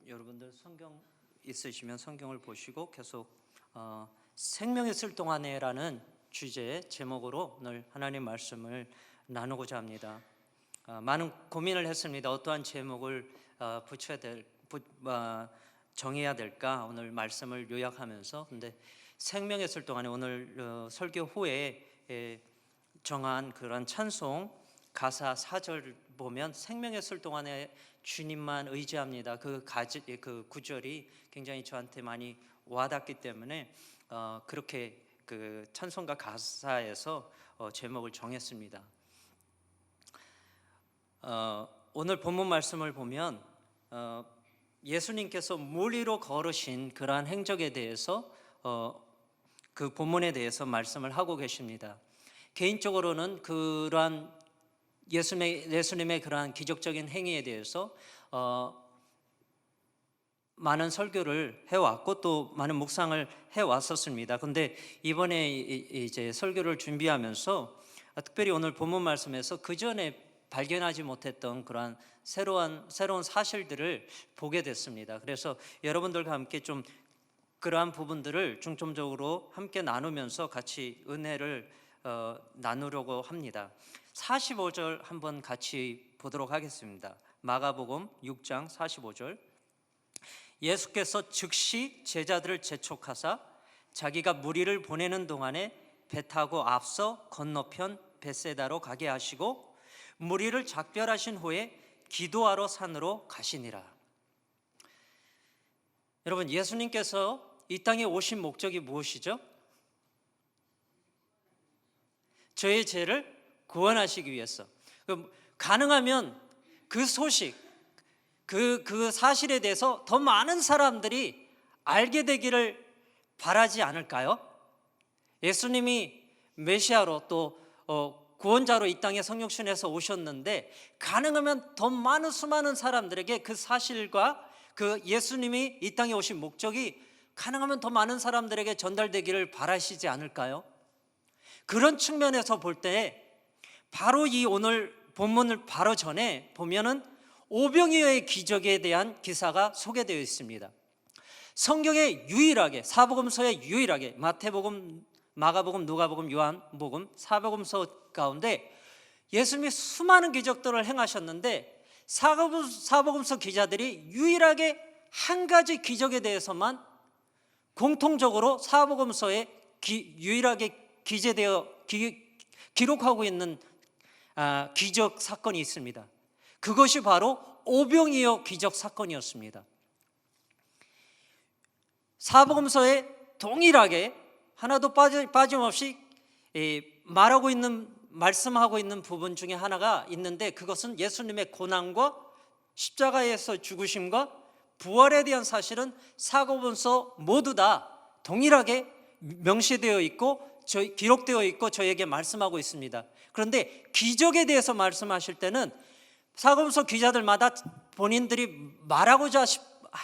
여러분들 성경 있으시면 성경을 보시고 계속 생명의 있을 동안에라는 주제의 제목으로 오늘 하나님 말씀을 나누고자 합니다. 많은 고민을 했습니다. 어떠한 제목을 정해야 될까 오늘 말씀을 요약하면서. 근데 생명의 있을 동안에 오늘 설교 후에 정한 그런 찬송 가사 4절 보면 생명의 있을 동안에 주님만 의지합니다. 그 구절이 굉장히 저한테 많이 와닿기 때문에 그렇게 그 찬송가 가사에서 제목을 정했습니다. 오늘 본문 말씀을 보면 예수님께서 물 위로 걸으신 그러한 행적에 대해서 그 본문에 대해서 말씀을 하고 계십니다. 개인적으로는 그러한 예수님의 그러한 기적적인 행위에 대해서 많은 설교를 해왔고 또 많은 묵상을 해왔었습니다. 그런데 이번에 이제 설교를 준비하면서 특별히 오늘 본문 말씀에서 그 전에 발견하지 못했던 그러한 새로운 사실들을 보게 됐습니다. 그래서 여러분들과 함께 좀 그러한 부분들을 중점적으로 함께 나누면서 같이 은혜를 나누려고 합니다. 45절 한번 같이 보도록 하겠습니다. 마가복음 6장 45절. 예수께서 즉시 제자들을 재촉하사 자기가 무리를 보내는 동안에 배 타고 앞서 건너편 벳세다로 가게 하시고 무리를 작별하신 후에 기도하러 산으로 가시니라. 여러분, 예수님께서 이 땅에 오신 목적이 무엇이죠? 저의 죄를 구원하시기 위해서. 가능하면 그 소식, 그 사실에 대해서 더 많은 사람들이 알게 되기를 바라지 않을까요? 예수님이 메시아로 또 구원자로 이 땅에 성육신해서 오셨는데 가능하면 더 많은 수많은 사람들에게 그 사실과 그 예수님이 이 땅에 오신 목적이 가능하면 더 많은 사람들에게 전달되기를 바라시지 않을까요? 그런 측면에서 볼 때 바로 이 오늘 본문을 바로 전에 보면은 오병이어의 기적에 대한 기사가 소개되어 있습니다. 성경에 유일하게, 사복음서에 유일하게 마태복음, 마가복음, 누가복음, 요한복음, 사복음서 가운데 예수님이 수많은 기적들을 행하셨는데 사복음서 기자들이 유일하게 한 가지 기적에 대해서만 공통적으로 사복음서에 유일하게 기록하고 있는 기적 사건이 있습니다. 그것이 바로 오병이어 기적 사건이었습니다. 사복음서에 동일하게 하나도 빠짐없이 말씀하고 있는 부분 중에 하나가 있는데 그것은 예수님의 고난과 십자가에서 죽으심과 부활에 대한 사실은 사복음서 모두 다 동일하게 명시되어 있고 기록되어 있고 저에게 말씀하고 있습니다. 그런데 기적에 대해서 말씀하실 때는 사복음서 기자들마다 본인들이 말하고자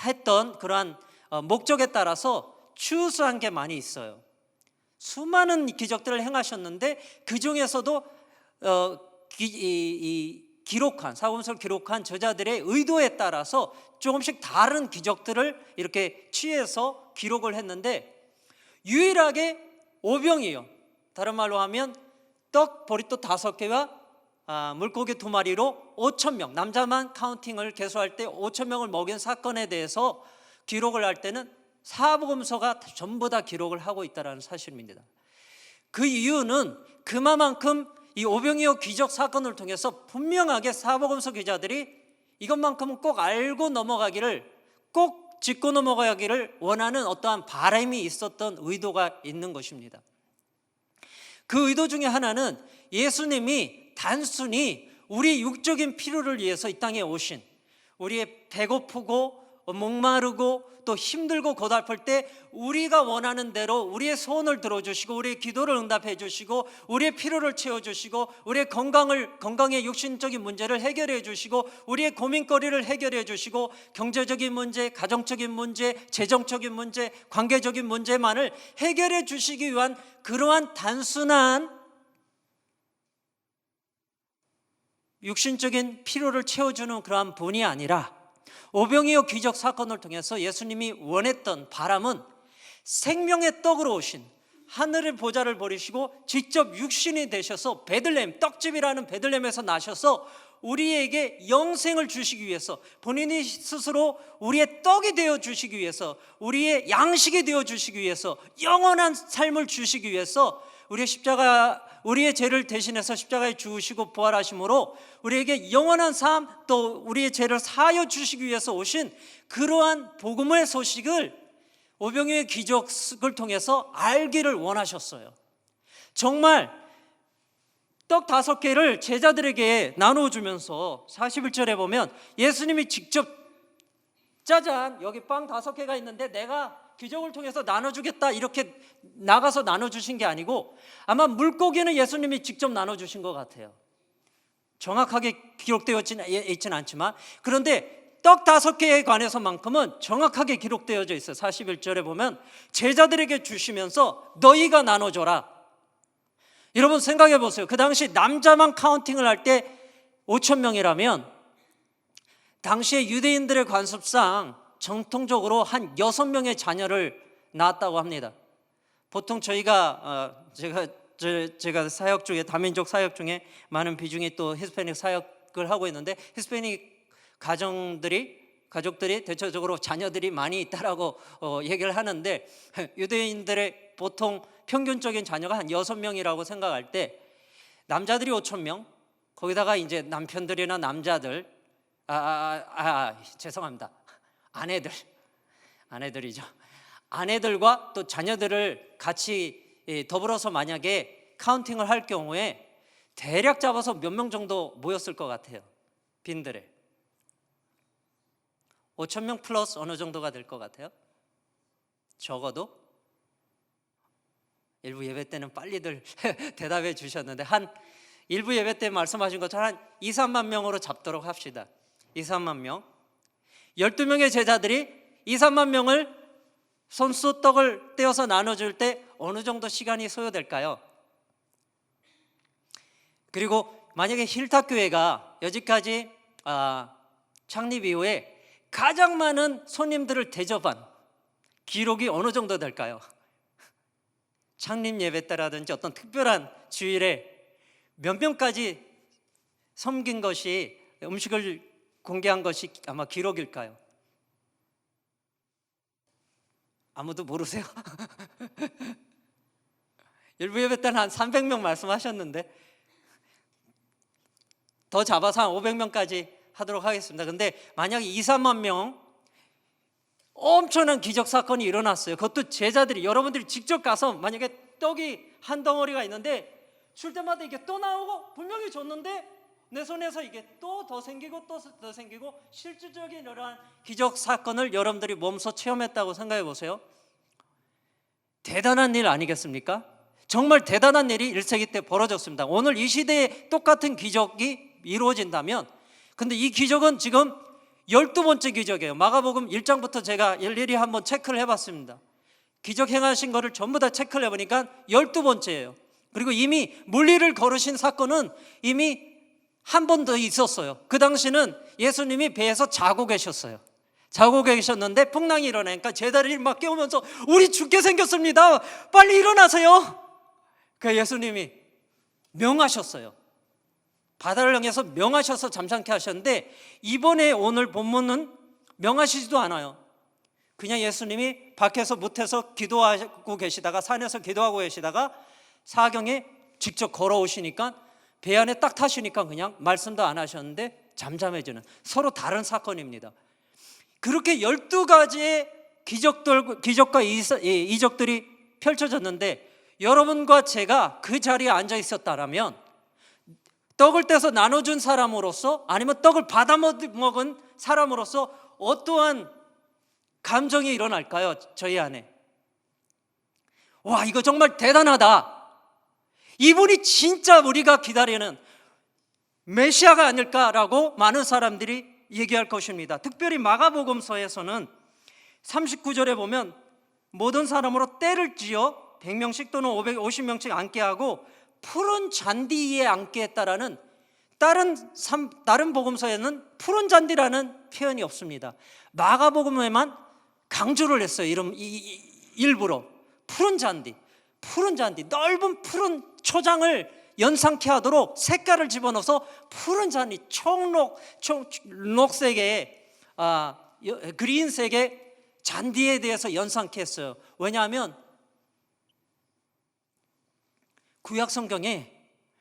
했던 그러한 목적에 따라서 추수한 게 많이 있어요. 수많은 기적들을 행하셨는데 그 중에서도 사복음서를 기록한 저자들의 의도에 따라서 조금씩 다른 기적들을 이렇게 취해서 기록을 했는데 유일하게 오병이어, 다른 말로 하면 떡 보리떡 5개와 물고기 2마리로 5,000명, 남자만 카운팅을 계속할 때 5,000명을 먹인 사건에 대해서 기록을 할 때는 사복음서가 전부 다 기록을 하고 있다는 사실입니다. 그 이유는 그만큼 이 오병이어 기적 사건을 통해서 분명하게 사복음서 기자들이 이것만큼은 꼭 알고 넘어가기를, 꼭 짚고 넘어가기를 원하는 어떠한 바람이 있었던 의도가 있는 것입니다. 그 의도 중에 하나는 예수님이 단순히 우리 육적인 필요를 위해서 이 땅에 오신, 우리의 배고프고 목마르고 또 힘들고 고달플 때 우리가 원하는 대로 우리의 소원을 들어주시고 우리의 기도를 응답해 주시고 우리의 필요를 채워주시고 우리의 건강의 육신적인 문제를 해결해 주시고 우리의 고민거리를 해결해 주시고 경제적인 문제, 가정적인 문제, 재정적인 문제, 관계적인 문제만을 해결해 주시기 위한 그러한 단순한 육신적인 필요를 채워주는 그러한 분이 아니라 오병이어 기적 사건을 통해서 예수님이 원했던 바람은 생명의 떡으로 오신, 하늘의 보좌를 버리시고 직접 육신이 되셔서 베들레헴, 떡집이라는 베들레헴에서 나셔서 우리에게 영생을 주시기 위해서, 본인이 스스로 우리의 떡이 되어 주시기 위해서, 우리의 양식이 되어 주시기 위해서, 영원한 삶을 주시기 위해서 우리의 죄를 대신해서 십자가에 죽으시고 부활하심으로 우리에게 영원한 삶, 또 우리의 죄를 사하여 주시기 위해서 오신 그러한 복음의 소식을 오병이어의 기적을 통해서 알기를 원하셨어요. 정말 떡 5개를 제자들에게 나눠주면서 41절에 보면 예수님이 직접 짜잔, 여기 빵 5개가 있는데 내가 기적을 통해서 나눠주겠다, 이렇게 나가서 나눠주신 게 아니고, 아마 물고기는 예수님이 직접 나눠주신 것 같아요. 정확하게 기록되어 있지는 않지만, 그런데 떡 5개에 관해서만큼은 정확하게 기록되어져 있어요. 41절에 보면 제자들에게 주시면서 너희가 나눠줘라. 여러분 생각해 보세요. 그 당시 남자만 카운팅을 할 때 5,000명이라면 당시에 유대인들의 관습상 정통적으로 한 6명의 자녀를 낳았다고 합니다. 보통 제가 사역 중에, 다민족 사역 중에 많은 비중이 또 히스패닉 사역을 하고 있는데, 히스패닉 가족들이 대체적으로 자녀들이 많이 있다라고 얘기를 하는데, 유대인들의 보통 평균적인 자녀가 한 6명이라고 생각할 때 남자들이 5,000명, 거기다가 이제 남편들이나 남자들, 죄송합니다, 아내들이죠. 아내들과 또 자녀들을 같이 더불어서 만약에 카운팅을 할 경우에 대략 잡아서 몇 명 정도 모였을 것 같아요. 빈들에 5,000명 플러스 어느 정도가 될 것 같아요? 적어도 일부 예배 때는 빨리들 대답해 주셨는데, 한 일부 예배 때 말씀하신 것처럼 한 2, 3만 명으로 잡도록 합시다. 2, 3만 명. 12명의 제자들이 2, 3만 명을 손수 떡을 떼어서 나눠줄 때 어느 정도 시간이 소요될까요? 그리고 만약에 힐탑 교회가 여지까지 창립 이후에 가장 많은 손님들을 대접한 기록이 어느 정도 될까요? 창립 예배 때라든지 어떤 특별한 주일에 몇 명까지 섬긴 것이, 음식을 공개한 것이 아마 기록일까요? 아무도 모르세요? 일부 예배 때는 한 300명 말씀하셨는데, 더 잡아서 한 500명까지 하도록 하겠습니다. 근데 만약에 2, 3만 명 엄청난 기적 사건이 일어났어요. 그것도 제자들이, 여러분들이 직접 가서 만약에 떡이 한 덩어리가 있는데 줄 때마다 이게 또 나오고, 분명히 줬는데 내 손에서 이게 또 더 생기고 또 더 생기고, 실질적인 이러한 기적 사건을 여러분들이 몸소 체험했다고 생각해 보세요. 대단한 일 아니겠습니까? 정말 대단한 일이 1세기 때 벌어졌습니다. 오늘 이 시대에 똑같은 기적이 이루어진다면, 근데 이 기적은 지금 12번째 기적이에요. 마가복음 1장부터 제가 일일이 한번 체크를 해봤습니다. 기적 행하신 거를 전부 다 체크를 해보니까 12번째예요. 그리고 이미 물리를 걸으신 사건은 이미 한 번 더 있었어요. 그 당시는 예수님이 배에서 자고 계셨어요. 자고 계셨는데 풍랑이 일어나니까 제자들이 막 깨우면서 우리 죽게 생겼습니다, 빨리 일어나세요. 그 예수님이 명하셨어요. 바다를 향해서 명하셔서 잠잠케 하셨는데, 이번에 오늘 본문은 명하시지도 않아요. 그냥 예수님이 밖에서 무태서 기도하고 계시다가, 산에서 기도하고 계시다가 사경에 직접 걸어오시니까, 배 안에 딱 타시니까 그냥 말씀도 안 하셨는데 잠잠해지는, 서로 다른 사건입니다. 그렇게 12가지의 기적과 이적들이 펼쳐졌는데, 여러분과 제가 그 자리에 앉아 있었다면 떡을 떼서 나눠준 사람으로서, 아니면 떡을 받아먹은 사람으로서 어떠한 감정이 일어날까요? 저희 안에. 와, 이거 정말 대단하다, 이분이 진짜 우리가 기다리는 메시아가 아닐까라고 많은 사람들이 얘기할 것입니다. 특별히 마가복음서에서는 39절에 보면 모든 사람으로 떼를 쥐어 100명씩 또는 550명씩 앉게 하고 푸른 잔디 위에 앉게 했다라는 다른 복음서에는 푸른 잔디라는 표현이 없습니다. 마가복음에만 강조를 했어요. 일부러 푸른 잔디, 넓은 푸른 초장을 연상케 하도록 색깔을 집어넣어서 푸른 잔디, 녹색의 그린색의 잔디에 대해서 연상케 했어요. 왜냐하면 구약 성경에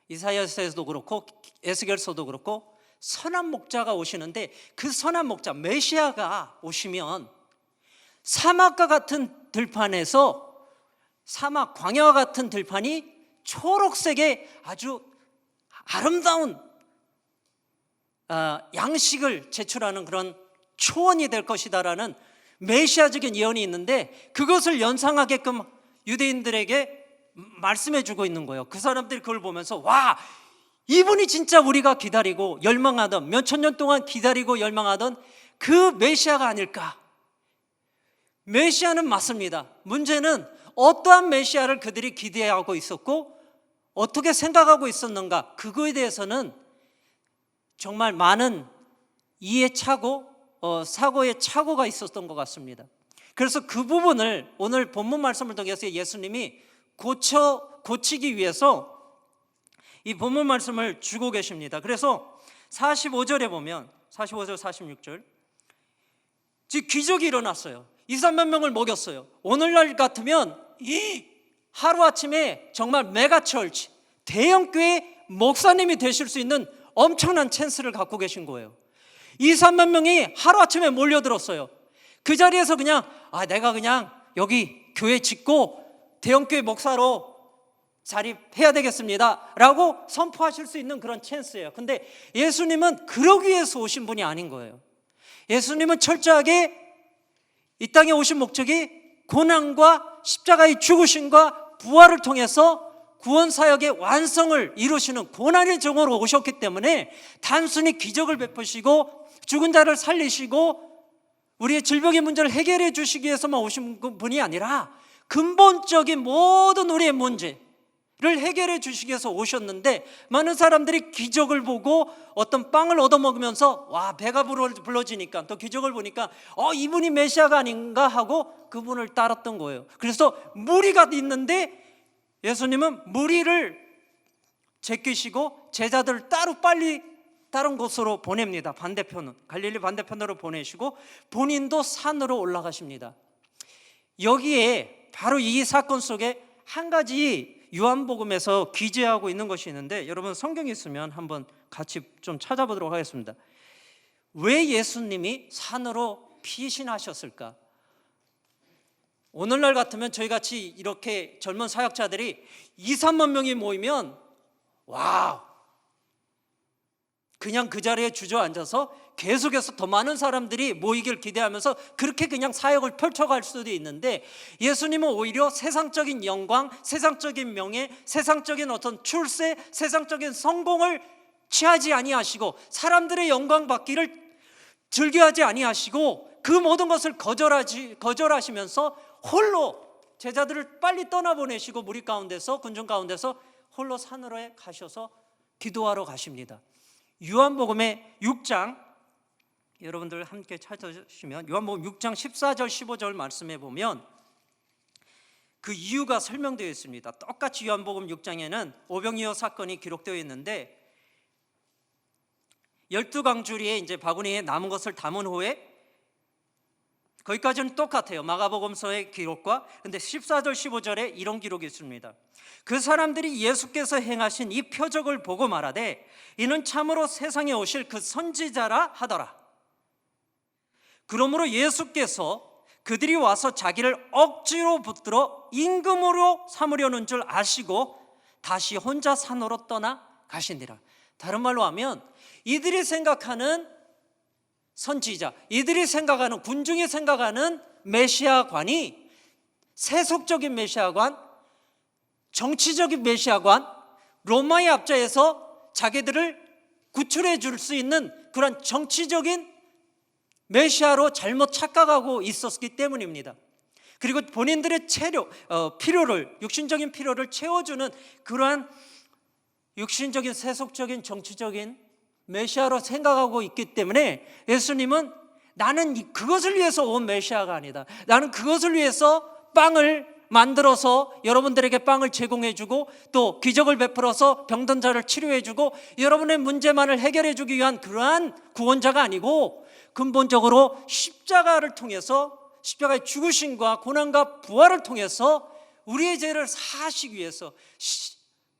이사야서에서도 그렇고 에스겔서도 그렇고 선한 목자가 오시는데, 그 선한 목자 메시아가 오시면 사막과 같은 들판에서, 사막 광야와 같은 들판이 초록색의 아주 아름다운 양식을 제출하는 그런 초원이 될 것이다라는 메시아적인 예언이 있는데, 그것을 연상하게끔 유대인들에게 말씀해 주고 있는 거예요. 그 사람들이 그걸 보면서 와, 이분이 진짜 우리가 기다리고 열망하던, 몇천 년 동안 기다리고 열망하던 그 메시아가 아닐까. 메시아는 맞습니다. 문제는 어떠한 메시아를 그들이 기대하고 있었고 어떻게 생각하고 있었는가, 그거에 대해서는 정말 많은 사고의 착오가 있었던 것 같습니다. 그래서 그 부분을 오늘 본문 말씀을 통해서 예수님이 고치기 위해서 이 본문 말씀을 주고 계십니다. 그래서 45절에 보면 45절 46절 지금 기적이 일어났어요. 2, 3만 명을 먹였어요. 오늘날 같으면 하루아침에 정말 메가철치, 대형교회 목사님이 되실 수 있는 엄청난 찬스를 갖고 계신 거예요. 2, 3만 명이 하루아침에 몰려들었어요. 그 자리에서 그냥 내가 그냥 여기 교회 짓고 대형교회 목사로 자립해야 되겠습니다 라고 선포하실 수 있는 그런 찬스예요. 근데 예수님은 그러기 위해서 오신 분이 아닌 거예요. 예수님은 철저하게 이 땅에 오신 목적이 고난과 십자가의 죽으심과 부활을 통해서 구원사역의 완성을 이루시는 고난의 종으로 오셨기 때문에 단순히 기적을 베푸시고 죽은 자를 살리시고 우리의 질병의 문제를 해결해 주시기 위해서만 오신 분이 아니라 근본적인 모든 우리의 문제를 해결해 주시기 위해서 오셨는데, 많은 사람들이 기적을 보고 어떤 빵을 얻어먹으면서 배가 불러지니까, 또 기적을 보니까 이분이 메시아가 아닌가 하고 그분을 따랐던 거예요. 그래서 무리가 있는데 예수님은 무리를 제끼시고 제자들을 빨리 다른 곳으로 보냅니다. 갈릴리 반대편으로 보내시고 본인도 산으로 올라가십니다. 여기에 바로 이 사건 속에 한 가지 요한복음에서 기재하고 있는 것이 있는데, 여러분 성경이 있으면 한번 같이 좀 찾아보도록 하겠습니다. 왜 예수님이 산으로 피신하셨을까? 오늘날 같으면 저희같이 이렇게 젊은 사역자들이 2, 3만 명이 모이면 그냥 그 자리에 주저앉아서 계속해서 더 많은 사람들이 모이길 기대하면서 그렇게 그냥 사역을 펼쳐갈 수도 있는데, 예수님은 오히려 세상적인 영광, 세상적인 명예, 세상적인 어떤 출세, 세상적인 성공을 취하지 아니하시고 사람들의 영광 받기를 즐겨하지 아니하시고 그 모든 것을 거절하시면서 홀로 제자들을 빨리 떠나보내시고 무리 가운데서, 군중 가운데서 홀로 산으로 가셔서 기도하러 가십니다. 요한복음의 6장, 여러분들 함께 찾으시면 요한복음 6장 14절 15절 말씀해 보면 그 이유가 설명되어 있습니다. 똑같이 요한복음 6장에는 오병이어 사건이 기록되어 있는데, 12강주리에 이제 바구니에 남은 것을 담은 후에, 거기까지는 똑같아요, 마가복음서의 기록과. 근데 14절 15절에 이런 기록이 있습니다. 그 사람들이 예수께서 행하신 이 표적을 보고 말하되 이는 참으로 세상에 오실 그 선지자라 하더라. 그러므로 예수께서 그들이 와서 자기를 억지로 붙들어 임금으로 삼으려는 줄 아시고 다시 혼자 산으로 떠나 가시니라. 다른 말로 하면 이들이 생각하는 선지자, 이들이 생각하는, 군중이 생각하는 메시아관이 세속적인 메시아관, 정치적인 메시아관, 로마의 압제에서 자기들을 구출해 줄 수 있는 그런 정치적인 메시아로 잘못 착각하고 있었기 때문입니다. 그리고 본인들의 필요를, 육신적인 필요를 채워주는 그러한 육신적인 세속적인 정치적인 메시아로 생각하고 있기 때문에 예수님은 나는 그것을 위해서 온 메시아가 아니다. 나는 그것을 위해서 빵을 만들어서 여러분들에게 빵을 제공해주고 또 기적을 베풀어서 병든 자를 치료해주고 여러분의 문제만을 해결해주기 위한 그러한 구원자가 아니고 근본적으로 십자가를 통해서 십자가의 죽으심과 고난과 부활을 통해서 우리의 죄를 사하시기 위해서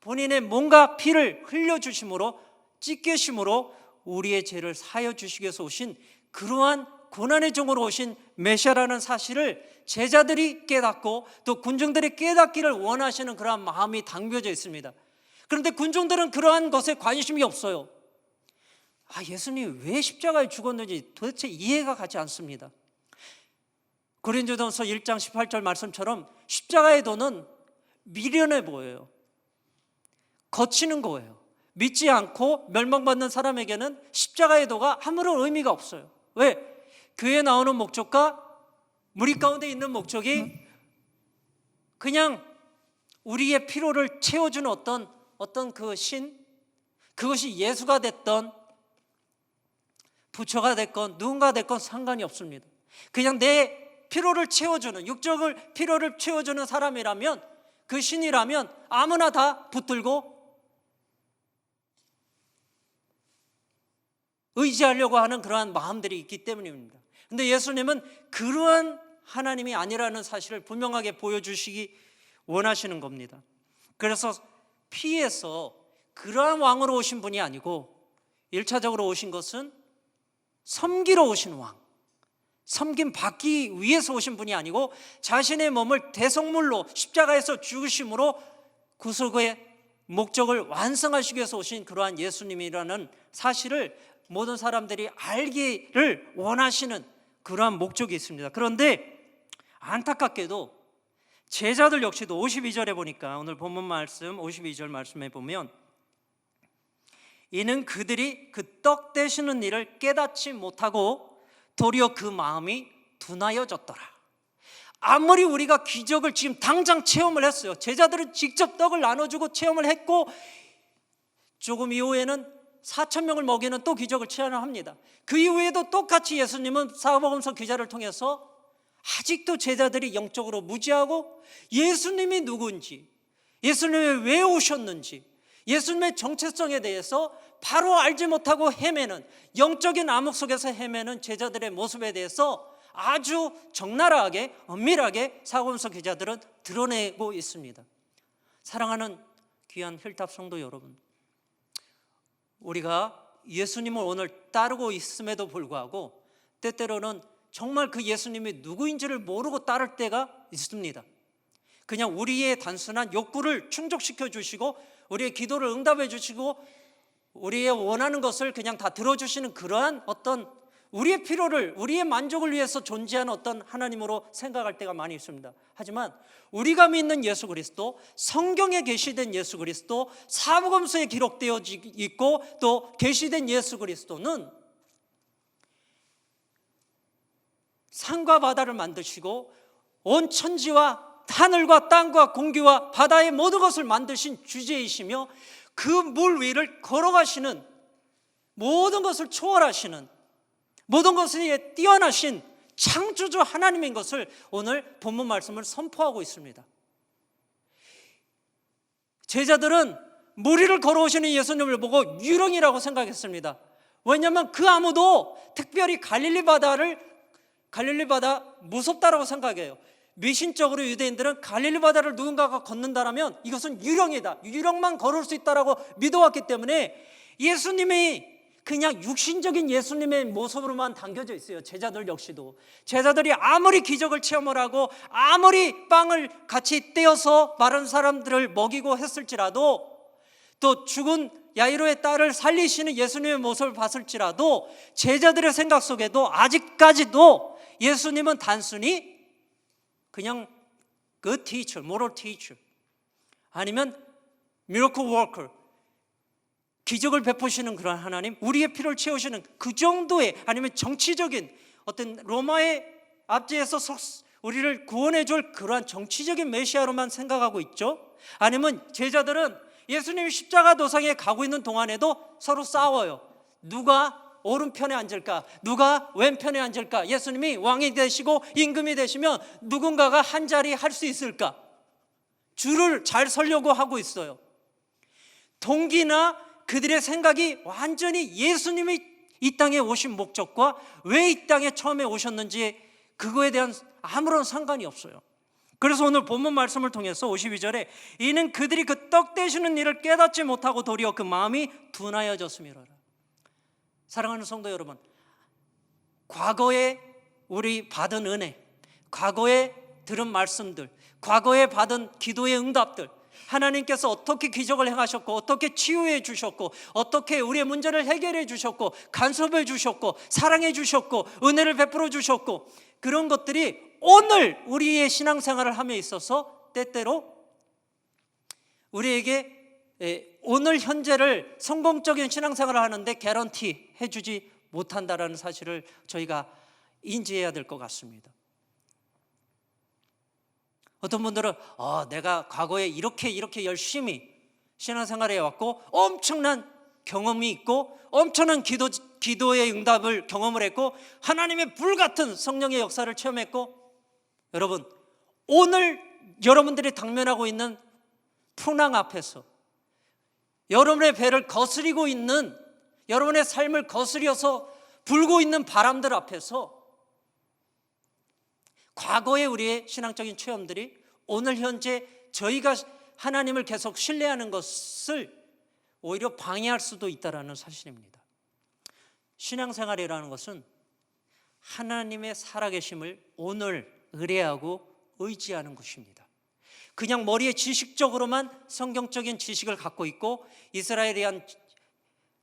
본인의 몸과 피를 흘려주심으로 찢기심으로 우리의 죄를 사하여 주시기 위해서 오신 그러한 고난의 종으로 오신 메시아라는 사실을 제자들이 깨닫고 또 군중들이 깨닫기를 원하시는 그러한 마음이 담겨져 있습니다. 그런데 군중들은 그러한 것에 관심이 없어요. 예수님이 왜 십자가에 죽었는지 도대체 이해가 가지 않습니다. 고린도전서 1장 18절 말씀처럼 십자가의 도는 미련해 보여요. 거치는 거예요. 믿지 않고 멸망받는 사람에게는 십자가의 도가 아무런 의미가 없어요. 왜? 교회에 나오는 목적과 무리 가운데 있는 목적이 그냥 우리의 피로를 채워주는 어떤 그 신, 그것이 예수가 됐던 부처가 됐건 누군가 됐건 상관이 없습니다. 그냥 내 피로를 채워주는, 육적을 피로를 채워주는 사람이라면, 그 신이라면 아무나 다 붙들고 의지하려고 하는 그러한 마음들이 있기 때문입니다. 그런데 예수님은 그러한 하나님이 아니라는 사실을 분명하게 보여주시기 원하시는 겁니다. 그래서 피에서 그러한 왕으로 오신 분이 아니고 1차적으로 오신 것은 섬기러 오신 왕, 섬김 받기 위해서 오신 분이 아니고 자신의 몸을 대속물로 십자가에서 죽으심으로 구속의 목적을 완성하시기 위해서 오신 그러한 예수님이라는 사실을 모든 사람들이 알기를 원하시는 그러한 목적이 있습니다. 그런데 안타깝게도 제자들 역시도 52절에 보니까, 오늘 본문 말씀 52절 말씀에 보면, 이는 그들이 그 떡 되시는 일을 깨닫지 못하고 도리어 그 마음이 둔하여졌더라. 아무리 우리가 기적을 지금 당장 체험을 했어요. 제자들은 직접 떡을 나눠주고 체험을 했고 조금 이후에는 4,000명을 먹이는 또 기적을 체험합니다. 그 이후에도 똑같이 예수님은 사복음서 기자를 통해서 아직도 제자들이 영적으로 무지하고 예수님이 누구인지, 예수님이 왜 오셨는지, 예수님의 정체성에 대해서 바로 알지 못하고 헤매는, 영적인 암흑 속에서 헤매는 제자들의 모습에 대해서 아주 적나라하게 엄밀하게 사복음서 기자들은 드러내고 있습니다. 사랑하는 귀한 힐탑 성도 여러분, 우리가 예수님을 오늘 따르고 있음에도 불구하고 때때로는 정말 그 예수님이 누구인지를 모르고 따를 때가 있습니다. 그냥 우리의 단순한 욕구를 충족시켜 주시고 우리의 기도를 응답해 주시고 우리의 원하는 것을 그냥 다 들어주시는 그러한 어떤 우리의 필요를, 우리의 만족을 위해서 존재하는 어떤 하나님으로 생각할 때가 많이 있습니다. 하지만 우리가 믿는 예수 그리스도, 성경에 계시된 예수 그리스도, 사복음서에 기록되어 있고 또 계시된 예수 그리스도는 산과 바다를 만드시고 온 천지와 하늘과 땅과 공기와 바다의 모든 것을 만드신 주제이시며 그 물 위를 걸어가시는, 모든 것을 초월하시는, 모든 것에 뛰어나신 창조주 하나님인 것을 오늘 본문 말씀을 선포하고 있습니다. 제자들은 물 위를 걸어오시는 예수님을 보고 유령이라고 생각했습니다. 왜냐하면 그 아무도 특별히 갈릴리 바다 무섭다라고 생각해요. 미신적으로 유대인들은 갈릴리 바다를 누군가가 걷는다라면 이것은 유령이다, 유령만 걸을 수 있다라고 믿어왔기 때문에 예수님이 그냥 육신적인 예수님의 모습으로만 담겨져 있어요. 제자들 역시도. 제자들이 아무리 기적을 체험을 하고 아무리 빵을 같이 떼어서 마른 사람들을 먹이고 했을지라도, 또 죽은 야이로의 딸을 살리시는 예수님의 모습을 봤을지라도 제자들의 생각 속에도 아직까지도 예수님은 단순히 그냥 good teacher, moral teacher, 아니면 miracle worker, 기적을 베푸시는 그런 하나님, 우리의 필요를 채우시는 그 정도의, 아니면 정치적인 어떤 로마의 압제에서 우리를 구원해 줄 그러한 정치적인 메시아로만 생각하고 있죠. 아니면 제자들은 예수님이 십자가 도상에 가고 있는 동안에도 서로 싸워요. 누가 오른편에 앉을까? 누가 왼편에 앉을까? 예수님이 왕이 되시고 임금이 되시면 누군가가 한 자리 할 수 있을까? 줄을 잘 서려고 하고 있어요. 동기나 그들의 생각이 완전히 예수님이 이 땅에 오신 목적과 왜 이 땅에 처음에 오셨는지 그거에 대한 아무런 상관이 없어요. 그래서 오늘 본문 말씀을 통해서 52절에 이는 그들이 그 떡 되시는 일을 깨닫지 못하고 도리어 그 마음이 둔하여졌음이로라. 사랑하는 성도 여러분, 과거에 우리 받은 은혜, 과거에 들은 말씀들, 과거에 받은 기도의 응답들, 하나님께서 어떻게 기적을 행하셨고 어떻게 치유해 주셨고 어떻게 우리의 문제를 해결해 주셨고 간섭해 주셨고 사랑해 주셨고 은혜를 베풀어 주셨고 그런 것들이 오늘 우리의 신앙생활을 함에 있어서 때때로 우리에게 오늘 현재를 성공적인 신앙생활을 하는데 개런티 해주지 못한다라는 사실을 저희가 인지해야 될 것 같습니다. 어떤 분들은 내가 과거에 이렇게 열심히 신앙생활해 왔고 엄청난 경험이 있고 엄청난 기도의 응답을 경험을 했고 하나님의 불같은 성령의 역사를 체험했고, 여러분 오늘 여러분들이 당면하고 있는 풍랑 앞에서 여러분의 배를 거스리고 있는, 여러분의 삶을 거스려서 불고 있는 바람들 앞에서 과거의 우리의 신앙적인 체험들이 오늘 현재 저희가 하나님을 계속 신뢰하는 것을 오히려 방해할 수도 있다는 사실입니다. 신앙생활이라는 것은 하나님의 살아계심을 오늘 의뢰하고 의지하는 것입니다. 그냥 머리에 지식적으로만 성경적인 지식을 갖고 있고 이스라엘에 대한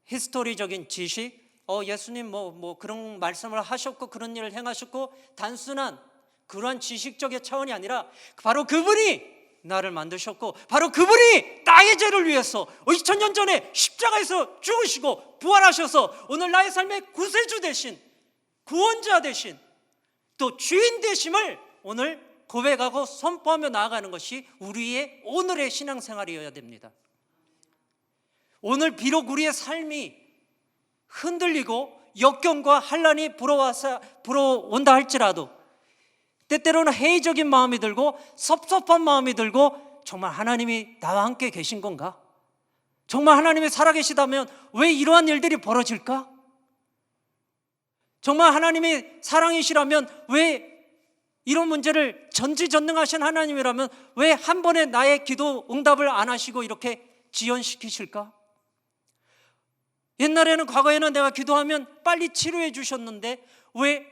히스토리적인 지식, 예수님 뭐 그런 말씀을 하셨고 그런 일을 행하셨고 단순한 그러한 지식적인 차원이 아니라 바로 그분이 나를 만드셨고 바로 그분이 나의 죄를 위해서 2000년 전에 십자가에서 죽으시고 부활하셔서 오늘 나의 삶의 구세주 되신, 구원자 되신, 또 주인 되심을 오늘 고백하고 선포하며 나아가는 것이 우리의 오늘의 신앙생활이어야 됩니다. 오늘 비록 우리의 삶이 흔들리고 역경과 환난이 불어온다 할지라도 때때로는 회의적인 마음이 들고 섭섭한 마음이 들고 정말 하나님이 나와 함께 계신 건가? 정말 하나님이 살아계시다면 왜 이러한 일들이 벌어질까? 정말 하나님이 사랑이시라면 왜 이런 문제를 전지전능하신 하나님이라면 왜 한 번에 나의 기도 응답을 안 하시고 이렇게 지연시키실까? 옛날에는 과거에는 내가 기도하면 빨리 치료해 주셨는데 왜,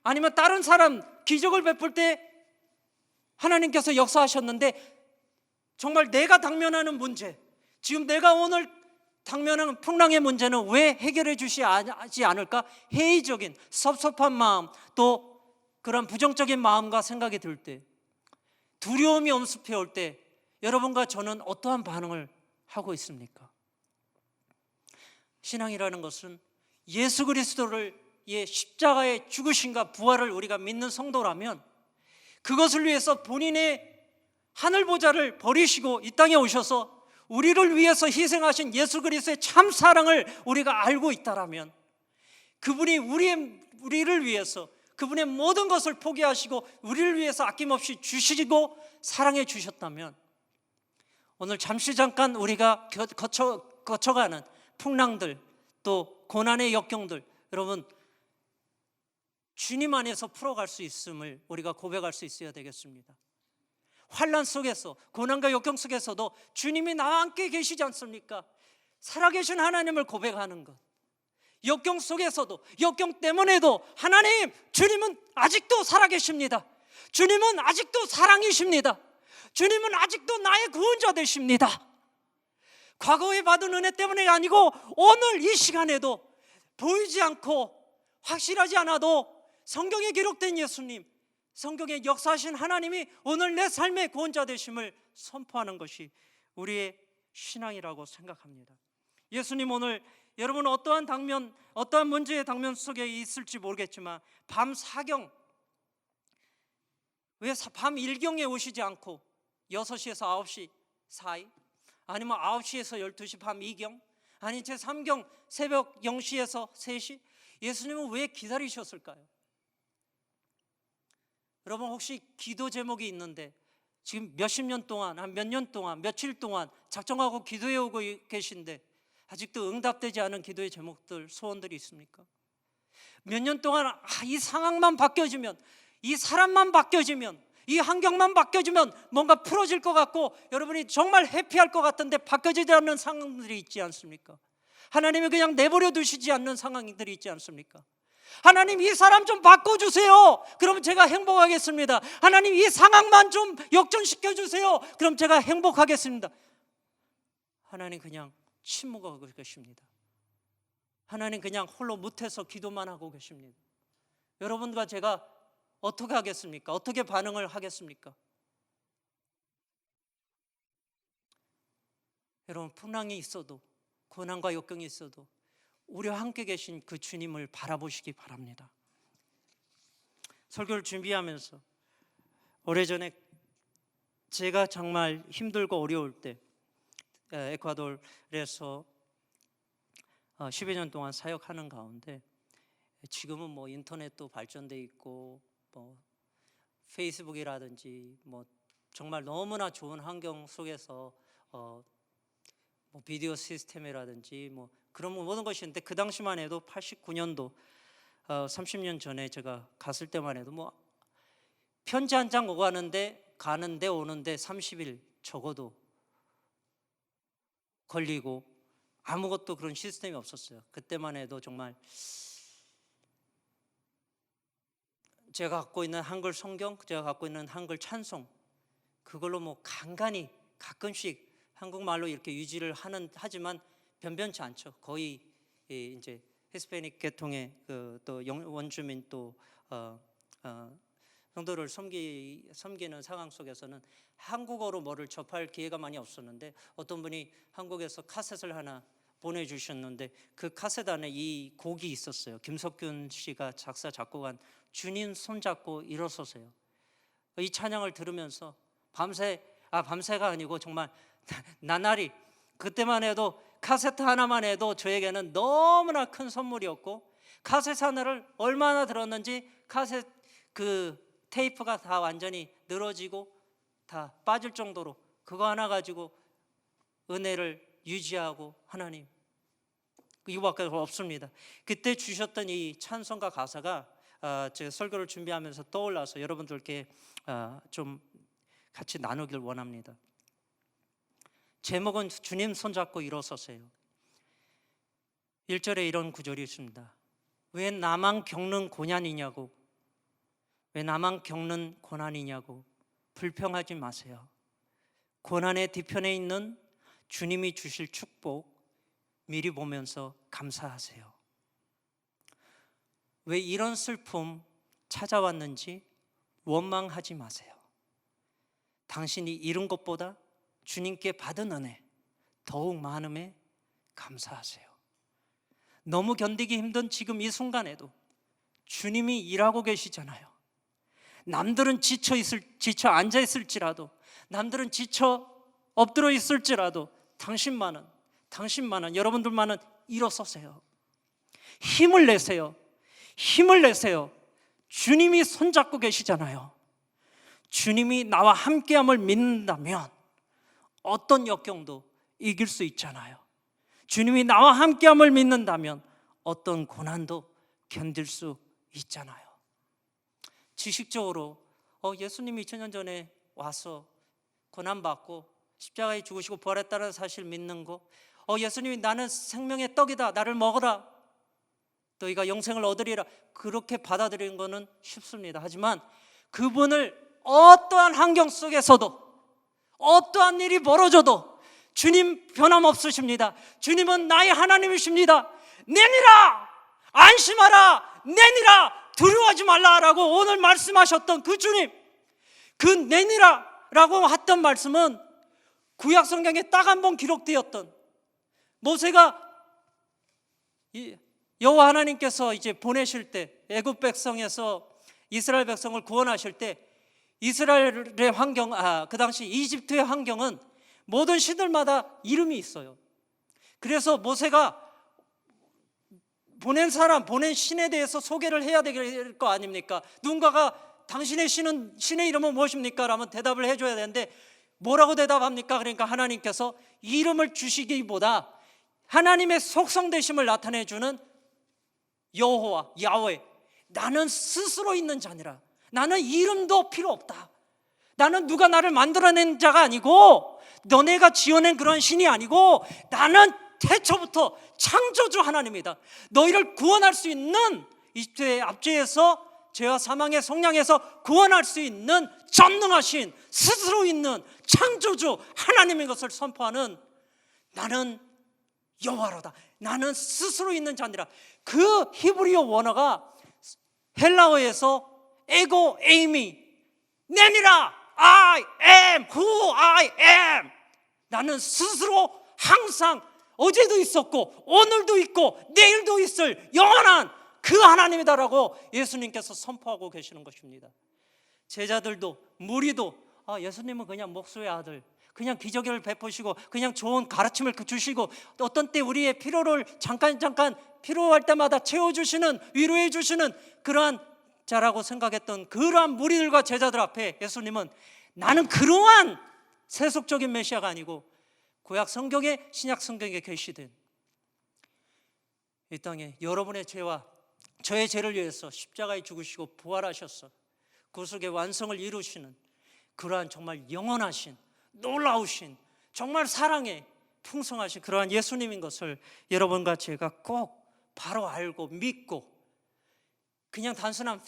아니면 다른 사람 기적을 베풀 때 하나님께서 역사하셨는데 정말 내가 당면하는 문제, 지금 내가 오늘 당면하는 풍랑의 문제는 왜 해결해 주시지 않을까? 회의적인 섭섭한 마음, 또 그런 부정적인 마음과 생각이 들 때, 두려움이 엄습해 올 때 여러분과 저는 어떠한 반응을 하고 있습니까? 신앙이라는 것은 예수 그리스도를 십자가의 죽으심과 부활을 우리가 믿는 성도라면 그것을 위해서 본인의 하늘 보좌를 버리시고 이 땅에 오셔서 우리를 위해서 희생하신 예수 그리스도의 참 사랑을 우리가 알고 있다라면, 그분이 우리를 위해서 그분의 모든 것을 포기하시고 우리를 위해서 아낌없이 주시고 사랑해 주셨다면 오늘 잠깐 우리가 거쳐가는 풍랑들, 또 고난의 역경들, 여러분 주님 안에서 풀어갈 수 있음을 우리가 고백할 수 있어야 되겠습니다. 환난 속에서, 고난과 역경 속에서도 주님이 나와 함께 계시지 않습니까? 살아계신 하나님을 고백하는 것, 역경 속에서도, 역경 때문에도 하나님, 주님은 아직도 살아계십니다. 주님은 아직도 사랑이십니다. 주님은 아직도 나의 구원자 되십니다. 과거에 받은 은혜 때문이 아니고 오늘 이 시간에도 보이지 않고 확실하지 않아도 성경에 기록된 예수님, 성경에 역사하신 하나님이 오늘 내 삶의 구원자 되심을 선포하는 것이 우리의 신앙이라고 생각합니다. 예수님 오늘 여러분 어떠한 문제의 당면 속에 있을지 모르겠지만 밤 4경, 왜 밤 1경에 오시지 않고 6시에서 9시 사이, 아니면 9시에서 12시 밤 2경, 아니 제 3경 새벽 0시에서 3시 예수님은 왜 기다리셨을까요? 여러분 혹시 기도 제목이 있는데 지금 몇십 년 동안, 한 몇 년 동안, 며칠 동안 작정하고 기도해 오고 계신데 아직도 응답되지 않은 기도의 제목들, 소원들이 있습니까? 몇 년 동안 이 상황만 바뀌어지면, 이 사람만 바뀌어지면, 이 환경만 바뀌어지면 뭔가 풀어질 것 같고 여러분이 정말 해피할 것 같은데 바뀌어지지 않는 상황들이 있지 않습니까? 하나님이 그냥 내버려 두시지 않는 상황들이 있지 않습니까? 하나님 이 사람 좀 바꿔주세요. 그럼 제가 행복하겠습니다. 하나님 이 상황만 좀 역전시켜 주세요. 그럼 제가 행복하겠습니다. 하나님 그냥 침묵하고 계십니다. 하나님 그냥 홀로 묵혀서 기도만 하고 계십니다. 여러분과 제가 어떻게 하겠습니까? 어떻게 반응을 하겠습니까? 여러분 풍랑이 있어도, 고난과 역경이 있어도 우리와 함께 계신 그 주님을 바라보시기 바랍니다. 설교를 준비하면서 오래전에 제가 정말 힘들고 어려울 때 에콰도르에서 10여 년 동안 사역하는 가운데, 지금은 뭐 인터넷도 발전돼 있고 뭐 페이스북이라든지 뭐 정말 너무나 좋은 환경 속에서 뭐 비디오 시스템이라든지 뭐 그런 모든 것이 있는데, 그 당시만 해도 89년도 30년 전에 제가 갔을 때만 해도 뭐 편지 한 장 가는데 오는데 30일 적어도 걸리고 아무것도 그런 시스템이 없었어요. 그때만 해도 정말 제가 갖고 있는 한글 성경, 제가 갖고 있는 한글 찬송, 그걸로 뭐 간간히 가끔씩 한국말로 이렇게 유지를 하지만 변변치 않죠. 거의 이제 히스패닉 계통의 또 원주민 또 성도를 섬기는 상황 속에서는 한국어로 뭐를 접할 기회가 많이 없었는데, 어떤 분이 한국에서 카셋을 하나 보내주셨는데 그 카셋 안에 이 곡이 있었어요. 김석균 씨가 작사 작곡한 주님 손잡고 일어서세요. 이 찬양을 들으면서 밤새가 아니고 정말 나날이, 그때만 해도 카세트 하나만 해도 저에게는 너무나 큰 선물이었고, 카세트 하나를 얼마나 들었는지 카세트 그 테이프가 다 완전히 늘어지고 다 빠질 정도로 그거 하나 가지고 은혜를 유지하고, 하나님 이거밖에 없습니다. 그때 주셨던 이 찬송가 가사가 제가 설교를 준비하면서 떠올라서 여러분들께 좀 같이 나누길 원합니다. 제목은 주님 손잡고 일어서세요. 1절에 이런 구절이 있습니다. 왜 나만 겪는 고난이냐고, 왜 나만 겪는 고난이냐고 불평하지 마세요. 고난의 뒤편에 있는 주님이 주실 축복 미리 보면서 감사하세요. 왜 이런 슬픔 찾아왔는지 원망하지 마세요. 당신이 잃은 것보다 주님께 받은 은혜 더욱 많음에 감사하세요. 너무 견디기 힘든 지금 이 순간에도 주님이 일하고 계시잖아요. 남들은 지쳐 앉아 있을지라도, 남들은 지쳐 엎드려 있을지라도 당신만은 여러분들만은 일어서세요. 힘을 내세요. 주님이 손잡고 계시잖아요. 주님이 나와 함께함을 믿는다면 어떤 역경도 이길 수 있잖아요. 주님이 나와 함께함을 믿는다면 어떤 고난도 견딜 수 있잖아요. 지식적으로 예수님이 2000년 전에 와서 고난받고 십자가에 죽으시고 부활했다는 사실 믿는 거, 예수님이 나는 생명의 떡이다, 나를 먹어라, 너희가 영생을 얻으리라, 그렇게 받아들이는 것은 쉽습니다. 하지만 그분을 어떠한 환경 속에서도, 어떠한 일이 벌어져도 주님 변함없으십니다. 주님은 나의 하나님이십니다. 내니라, 안심하라, 내니라, 두려워하지 말라라고 오늘 말씀하셨던 그 주님, 그 내니라라고 했던 말씀은 구약 성경에 딱 한 번 기록되었던, 모세가 여호와 하나님께서 이제 보내실 때, 애굽 백성에서 이스라엘 백성을 구원하실 때, 이스라엘의 환경, 그 당시 이집트의 환경은 모든 신들마다 이름이 있어요. 그래서 모세가 보낸 신에 대해서 소개를 해야 될 거 아닙니까? 누군가가 당신의 신의 이름은 무엇입니까? 라면 대답을 해줘야 되는데 뭐라고 대답합니까? 그러니까 하나님께서 이름을 주시기보다 하나님의 속성되심을 나타내주는 여호와, 야훼, 나는 스스로 있는 자니라. 나는 이름도 필요 없다. 나는 누가 나를 만들어낸 자가 아니고 너네가 지어낸 그런 신이 아니고 나는 태초부터 창조주 하나님이다. 너희를 구원할 수 있는 이집트의 압제에서 죄와 사망의 속량에서 구원할 수 있는 전능하신 스스로 있는 창조주 하나님인 것을 선포하는 나는 여호와로다. 나는 스스로 있는 자니라. 그 히브리어 원어가 헬라어에서 에고 에이미 내니라. I am who I am. 나는 스스로 항상 어제도 있었고 오늘도 있고 내일도 있을 영원한 그 하나님이다라고 예수님께서 선포하고 계시는 것입니다. 제자들도 무리도 예수님은 그냥 목수의 아들, 그냥 기적을 베푸시고 그냥 좋은 가르침을 주시고 어떤 때 우리의 필요를 잠깐 필요할 때마다 채워주시는, 위로해 주시는 그러한 자라고 생각했던 그러한 무리들과 제자들 앞에 예수님은 나는 그러한 세속적인 메시아가 아니고 구약 성경에, 신약 성경에 계시된 이 땅에 여러분의 죄와 저의 죄를 위해서 십자가에 죽으시고 부활하셔서 구속의 완성을 이루시는 그러한 정말 영원하신, 놀라우신, 정말 사랑에 풍성하신 그러한 예수님인 것을 여러분과 제가 꼭 바로 알고 믿고, 그냥 단순한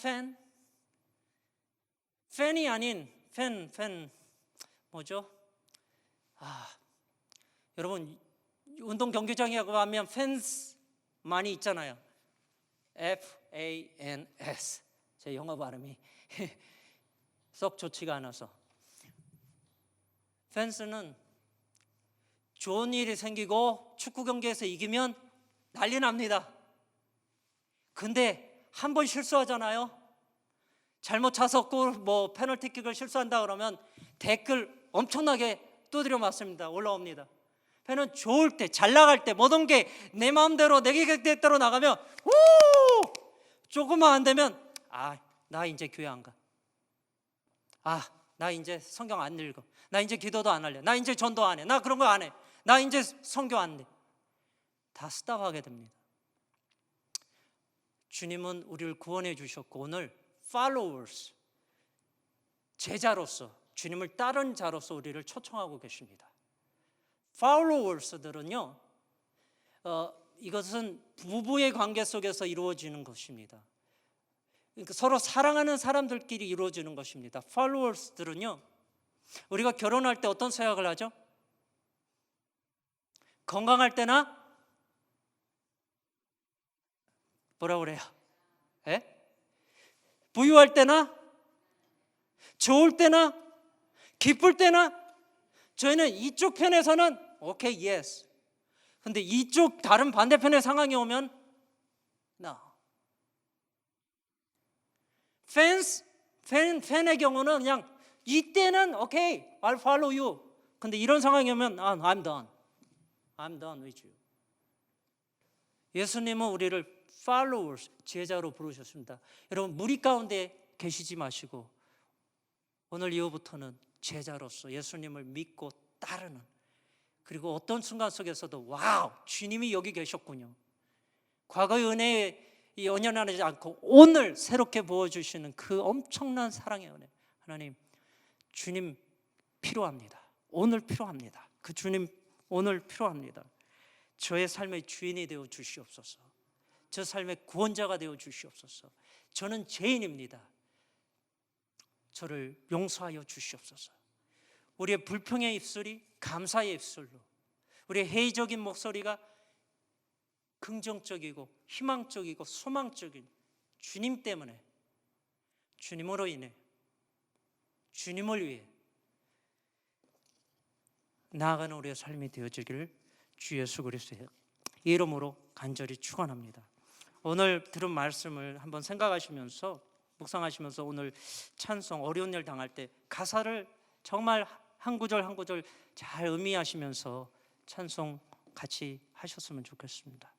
팬이 아닌 팬 뭐죠? 여러분 운동 경기장에 가면 팬스 많이 있잖아요. FANS. 제 영어 발음이 썩 좋지가 않아서. 팬스는 좋은 일이 생기고 축구 경기에서 이기면 난리 납니다. 근데 한 번 실수하잖아요. 잘못 차서 페널티킥을 실수한다 그러면 댓글 엄청나게 두드려 맞습니다. 올라옵니다. 팬은 좋을 때, 잘 나갈 때, 모든 게 내 마음대로 내 계획대로 나가면 조금만 안 되면 나 이제 교회 안 가. 나 이제 성경 안 읽어. 나 이제 기도도 안 할래. 나 이제 전도 안 해. 나 그런 거 안 해. 나 이제 선교 안 해. 다 스탑하게 됩니다. 주님은 우리를 구원해 주셨고 오늘 followers, 제자로서, 주님을 따른 자로서 우리를 초청하고 계십니다. followers들은요, 이것은 부부의 관계 속에서 이루어지는 것입니다. 그러니까 서로 사랑하는 사람들끼리 이루어지는 것입니다. followers들은요, 우리가 결혼할 때 어떤 생각을 하죠? 건강할 때나 뭐라 그래요? 부유할 때나 좋을 때나 기쁠 때나 저희는 이쪽 편에서는 오케이, 예스. 근데 이쪽 다른 반대편의 상황이 오면 no. 팬의 경우는 그냥 이때는 오케이, I'll follow you. 근데 이런 상황이 오면 I'm done with you. 예수님은 우리를 followers, 제자로 부르셨습니다. 여러분 무리 가운데 계시지 마시고 오늘 이후부터는 제자로서 예수님을 믿고 따르는, 그리고 어떤 순간 속에서도 와우, 주님이 여기 계셨군요. 과거의 은혜에 연연하지 않고 오늘 새롭게 부어주시는 그 엄청난 사랑의 은혜, 하나님, 주님 필요합니다. 오늘 필요합니다. 그 주님 오늘 필요합니다. 저의 삶의 주인이 되어 주시옵소서. 저 삶의 구원자가 되어 주시옵소서. 저는 죄인입니다. 저를 용서하여 주시옵소서. 우리의 불평의 입술이 감사의 입술로, 우리의 회의적인 목소리가 긍정적이고 희망적이고 소망적인 주님 때문에, 주님으로 인해, 주님을 위해 나아가는 우리의 삶이 되어지기를 주 예수 그리스도의 이름으로 간절히 축원합니다. 오늘 들은 말씀을 한번 생각하시면서, 묵상하시면서 오늘 찬송, 어려운 일 당할 때 가사를 정말 한 구절 한 구절 잘 음미하시면서 찬송 같이 하셨으면 좋겠습니다.